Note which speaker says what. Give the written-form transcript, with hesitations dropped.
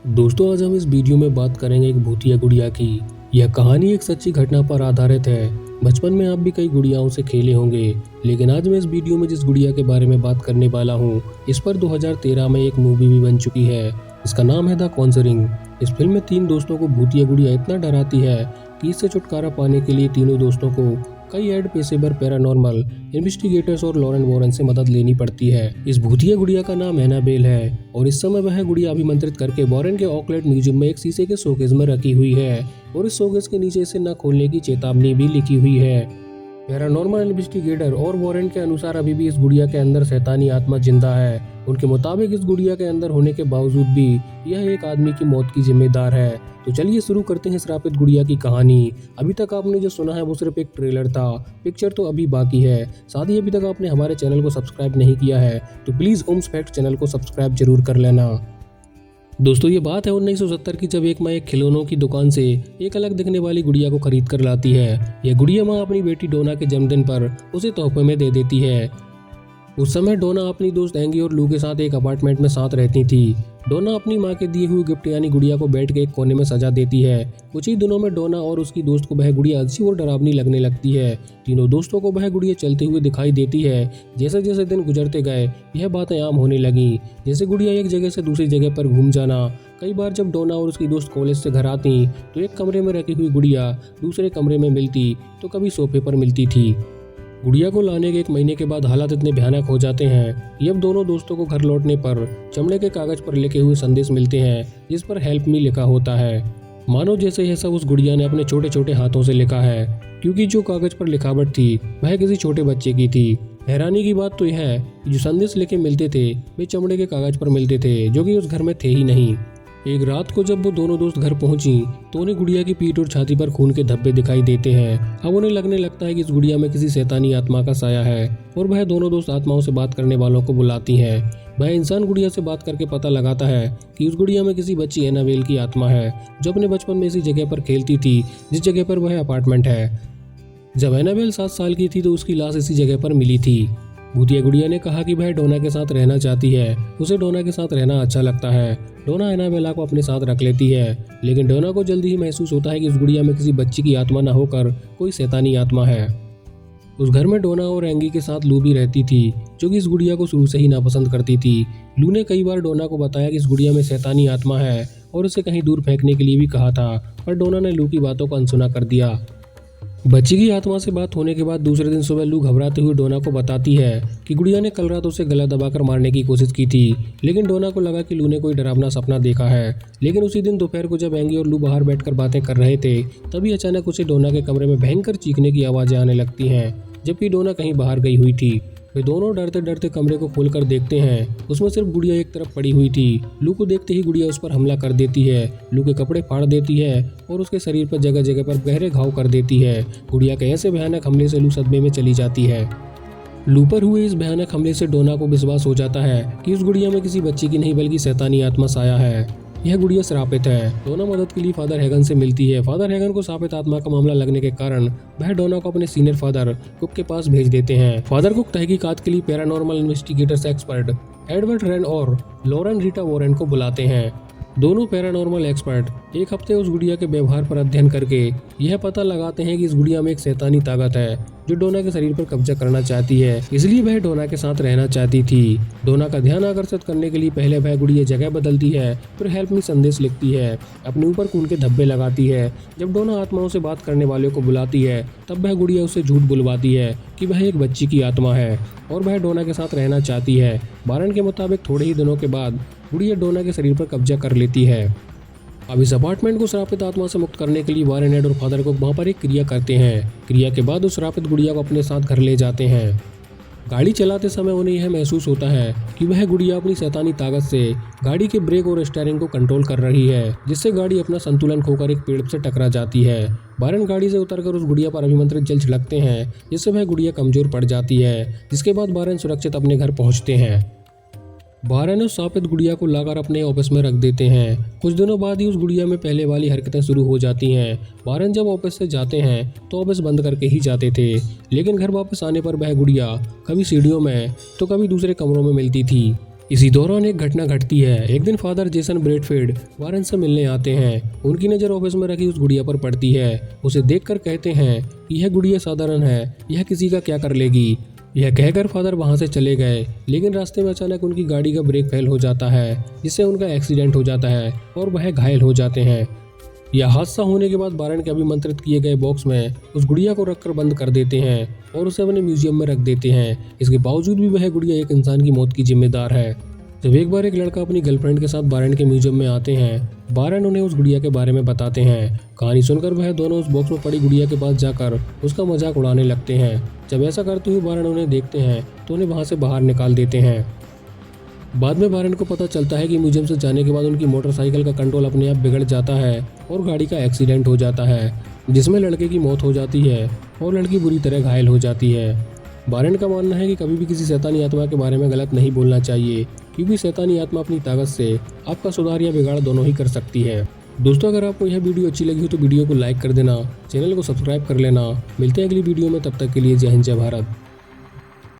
Speaker 1: दोस्तों, आज हम इस वीडियो में बात करेंगे एक भूतिया गुड़िया की। यह कहानी एक सच्ची घटना पर आधारित है। बचपन में आप भी कई गुड़ियाओं से खेले होंगे, लेकिन आज मैं इस वीडियो में जिस गुड़िया के बारे में बात करने वाला हूँ, इस पर 2013 में एक मूवी भी बन चुकी है। इसका नाम है द कॉन्जरिंग। इस फिल्म में 3 दोस्तों को भूतिया गुड़िया इतना डराती है कि इससे छुटकारा पाने के लिए तीनों दोस्तों को कई एड पेशेवर पैरानॉर्मल इन्वेस्टिगेटर्स और लॉरेंट वॉरेन से मदद लेनी पड़ती है। इस भूतिया गुड़िया का नाम एनाबेल है और इस समय वह गुड़िया अभिमंत्रित करके वॉरेन के ऑकलैंड म्यूजियम में एक शीशे के शोकेस में रखी हुई है और इस शोकेस के नीचे इसे न खोलने की चेतावनी भी लिखी हुई है। पैरानॉर्मल इन्वेस्टिगेटर और वॉरेन के अनुसार अभी भी इस गुड़िया के अंदर शैतानी आत्मा जिंदा है। उनके मुताबिक इस गुड़िया के अंदर होने के बावजूद भी यह एक आदमी की मौत की जिम्मेदार है। तो चलिए शुरू करते हैं श्रापित गुड़िया की कहानी। अभी तक आपने जो सुना है वो सिर्फ एक ट्रेलर था, पिक्चर तो अभी बाकी है। साथ ही अभी तक आपने हमारे चैनल को सब्सक्राइब नहीं किया है तो प्लीज ओम्स फैक्ट चैनल को सब्सक्राइब जरूर कर लेना। दोस्तों, ये बात है 1970 की, जब एक माँ एक खिलौनों की दुकान से एक अलग दिखने वाली गुड़िया को खरीद कर लाती है। यह गुड़िया माँ अपनी बेटी डोना के जन्मदिन पर उसे तोहफे में दे देती है। उस समय डोना अपनी दोस्त एंगी और लू के साथ एक अपार्टमेंट में साथ रहती थी। डोना अपनी माँ के दिए हुए गिफ्ट यानी गुड़िया को बेड के एक कोने में सजा देती है। कुछ ही दिनों में डोना और उसकी दोस्त को वह गुड़िया अच्छी और डरावनी लगने लगती है। तीनों दोस्तों को वह गुड़िया चलते हुए दिखाई देती है। जैसे जैसे दिन गुजरते गए यह बातें आम होने लगी, जैसे गुड़िया एक जगह से दूसरी जगह पर घूम जाना। कई बार जब डोना और उसकी दोस्त कॉलेज से घर आती तो एक कमरे में रखी हुई गुड़िया दूसरे कमरे में मिलती तो कभी सोफे पर मिलती थी। गुड़िया को लाने के 1 महीने के बाद हालात इतने भयानक हो जाते हैं कि अब दोनों दोस्तों को घर लौटने पर चमड़े के कागज पर लिखे हुए संदेश मिलते हैं जिस पर हेल्प मी लिखा होता है। मानो जैसे यह सब उस गुड़िया ने अपने छोटे छोटे हाथों से लिखा है, क्योंकि जो कागज पर लिखावट थी वह किसी छोटे बच्चे की थी। हैरानी की बात तो यह है कि जो संदेश लिखे मिलते थे वे चमड़े के कागज पर मिलते थे, जो कि उस घर में थे ही नहीं। एक रात को जब वो दोनों दोस्त घर पहुंची तो उन्हें गुड़िया की पीठ और छाती पर खून के धब्बे दिखाई देते हैं। अब उन्हें लगने लगता है कि इस गुड़िया में किसी शैतानी आत्मा का साया है और वह दोनों दोस्त आत्माओं से बात करने वालों को बुलाती हैं। वह इंसान गुड़िया से बात करके पता लगाता है कि उस गुड़िया में किसी बच्ची एनाबेल की आत्मा है, जो अपने बचपन में इसी जगह पर खेलती थी जिस जगह पर वह अपार्टमेंट है। जब एनाबेल 7 साल की थी तो उसकी लाश इसी जगह पर मिली थी। भूतिया गुड़िया ने कहा कि वह डोना के साथ रहना चाहती है, उसे डोना के साथ रहना अच्छा लगता है। डोना एनाबेला को अपने साथ रख लेती है, लेकिन डोना को जल्दी ही महसूस होता है कि उस गुड़िया में किसी बच्ची की आत्मा न होकर कोई शैतानी आत्मा है। उस घर में डोना और एंगी के साथ लू भी रहती थी, जो कि इस गुड़िया को शुरू से ही नापसंद करती थी। लू ने कई बार डोना को बताया कि इस गुड़िया में शैतानी आत्मा है और उसे कहीं दूर फेंकने के लिए भी कहा था, पर डोना ने लू की बातों को अनसुना कर दिया। बच्ची की आत्मा से बात होने के बाद दूसरे दिन सुबह लू घबराते हुए डोना को बताती है कि गुड़िया ने कल रात उसे गला दबाकर मारने की कोशिश की थी, लेकिन डोना को लगा कि लू ने कोई डरावना सपना देखा है। लेकिन उसी दिन दोपहर को जब एंगी और लू बाहर बैठकर बातें कर रहे थे, तभी अचानक उसे डोना के कमरे में भयंकर चीखने की आवाज़ें आने लगती हैं, जबकि डोना कहीं बाहर गई हुई थी। वे दोनों डरते डरते कमरे को खोलकर देखते हैं। उसमें सिर्फ गुड़िया एक तरफ पड़ी हुई थी। लू को देखते ही गुड़िया उस पर हमला कर देती है, लू के कपड़े फाड़ देती है और उसके शरीर पर जगह जगह पर गहरे घाव कर देती है। गुड़िया के ऐसे भयानक हमले से लू सदमे में चली जाती है। लू पर हुए इस भयानक हमले से डोना को विश्वास हो जाता है कि उस गुड़िया में किसी बच्ची की नहीं बल्कि शैतानी आत्मा साया है। यह गुड़िया श्रापित है। डोना मदद के लिए फादर हैगन से मिलती है। फादर हैगन को श्रापित आत्मा का मामला लगने के कारण वह डोना को अपने सीनियर फादर कुक के पास भेज देते हैं। फादर कुक तहकीकात के लिए paranormal investigators expert Edward rain और लॉरेन रीटा वॉरेन को बुलाते हैं। दोनों पैरानॉर्मल एक्सपर्ट एक हफ्ते उस गुड़िया के व्यवहार पर अध्ययन करके यह पता लगाते हैं कि इस गुड़िया में एक शैतानी ताकत है जो डोना के शरीर पर कब्जा करना चाहती है, इसलिए वह डोना के साथ रहना चाहती थी। डोना का ध्यान आकर्षित करने के लिए पहले वह गुड़िया जगह बदलती है, फिर हेल्प मी संदेश लिखती है, अपने ऊपर खून के धब्बे लगाती है। जब डोना आत्माओं से बात करने वाले को बुलाती है तब वह गुड़िया उसे झूठ बुलवाती है कि वह एक बच्ची की आत्मा है और वह डोना के साथ रहना चाहती है। वारन के मुताबिक थोड़े ही दिनों के बाद गुड़िया डोना के शरीर पर कब्जा कर लेती है। अब इस अपार्टमेंट को श्रापित आत्मा से मुक्त करने के लिए वारेन एड और फादर को वहाँ पर एक क्रिया करते हैं। क्रिया के बाद उस श्रापित गुड़िया को अपने साथ घर ले जाते हैं। गाड़ी चलाते समय उन्हें यह महसूस होता है कि वह गुड़िया अपनी शैतानी ताकत से गाड़ी के ब्रेक और स्टीयरिंग को कंट्रोल कर रही है, जिससे गाड़ी अपना संतुलन खोकर एक पेड़ से टकरा जाती है। वारेन गाड़ी से उतरकर उस गुड़िया पर अभिमंत्रित जल छिड़कते हैं, जिससे वह गुड़िया कमजोर पड़ जाती है, जिसके बाद वारेन सुरक्षित अपने घर पहुँचते हैं। वारेन उस श्रापित गुड़िया को लाकर अपने ऑफिस में रख देते हैं। कुछ दिनों बाद ही उस गुड़िया में पहले वाली हरकतें शुरू हो जाती हैं। वारेन जब ऑफिस से जाते हैं तो ऑफिस बंद करके ही जाते थे, लेकिन घर वापस आने पर वह गुड़िया कभी सीढ़ियों में तो कभी दूसरे कमरों में मिलती थी। इसी दौरान एक घटना घटती है। एक दिन फादर जेसन ब्रेडफील्ड वारन से मिलने आते हैं। उनकी नज़र ऑफिस में रखी उस गुड़िया पर पड़ती है। उसे देखकर कहते हैं कि यह गुड़िया साधारण है, यह किसी का क्या कर लेगी। यह कहकर फादर वहां से चले गए, लेकिन रास्ते में अचानक उनकी गाड़ी का ब्रेक फेल हो जाता है, जिससे उनका एक्सीडेंट हो जाता है और वह घायल हो जाते हैं। यह हादसा होने के बाद बारन के अभिमंत्रित किए गए बॉक्स में उस गुड़िया को रखकर बंद कर देते हैं और उसे अपने म्यूजियम में रख देते हैं। इसके बावजूद भी वह गुड़िया एक इंसान की मौत की जिम्मेदार है। जब एक बार एक लड़का अपनी गर्लफ्रेंड के साथ बारन के म्यूजियम में आते हैं, बारन उन्हें उस गुड़िया के बारे में बताते हैं। कहानी सुनकर वह दोनों उस बॉक्स में पड़ी गुड़िया के पास जाकर उसका मजाक उड़ाने लगते हैं। जब ऐसा करते हुए बारन उन्हें देखते हैं तो उन्हें वहां से बाहर निकाल देते हैं। बाद में बारन को पता चलता है कि म्यूजियम से जाने के बाद उनकी मोटरसाइकिल का कंट्रोल अपने आप बिगड़ जाता है और गाड़ी का एक्सीडेंट हो जाता है, जिसमें लड़के की मौत हो जाती है और लड़की बुरी तरह घायल हो जाती है। बारन का मानना है कि कभी भी किसी शैतानी आत्मा के बारे में गलत नहीं बोलना चाहिए, क्योंकि शैतानी आत्मा अपनी ताकत से आपका सुधार या बिगाड़ दोनों ही कर सकती है। दोस्तों, अगर आपको यह वीडियो अच्छी लगी हो तो वीडियो को लाइक कर देना, चैनल को सब्सक्राइब कर लेना। मिलते हैं अगली वीडियो में, तब तक के लिए जय हिंद जय भारत।